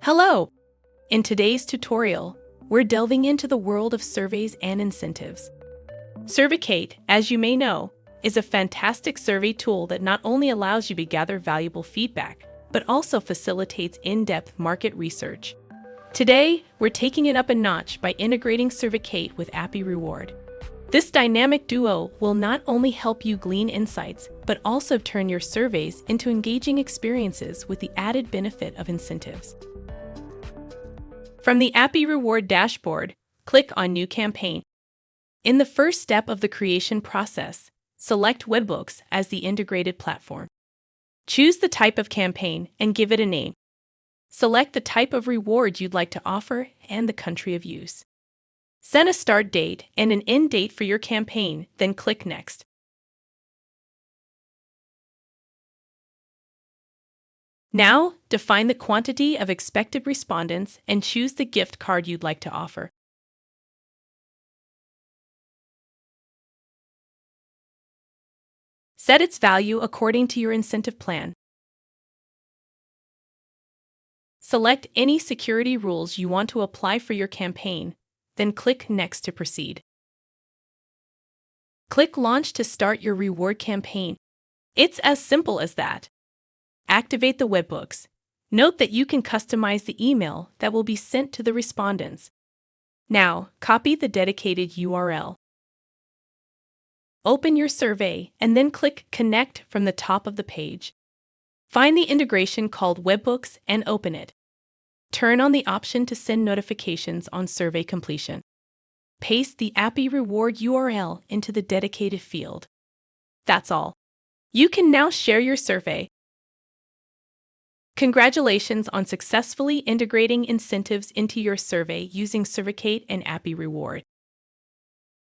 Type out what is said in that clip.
Hello! In today's tutorial, we're delving into the world of surveys and incentives. Survicate, as you may know, is a fantastic survey tool that not only allows you to gather valuable feedback, but also facilitates in-depth market research. Today, we're taking it up a notch by integrating Survicate with appyReward. This dynamic duo will not only help you glean insights, but also turn your surveys into engaging experiences with the added benefit of incentives. From the appyReward dashboard, click on New Campaign. In the first step of the creation process, select webhooks as the integrated platform. Choose the type of campaign and give it a name. Select the type of reward you'd like to offer and the country of use. Set a start date and an end date for your campaign, then click Next. Now, define the quantity of expected respondents and choose the gift card you'd like to offer. Set its value according to your incentive plan. Select any security rules you want to apply for your campaign, then click Next to proceed. Click Launch to start your reward campaign. It's as simple as that. Activate the webhooks. Note that you can customize the email that will be sent to the respondents. Now, copy the dedicated URL. Open your survey and then click Connect from the top of the page. Find the integration called Webhooks and open it. Turn on the option to send notifications on survey completion. Paste the appyReward URL into the dedicated field. That's all. You can now share your survey. Congratulations on successfully integrating incentives into your survey using Survicate and appyReward.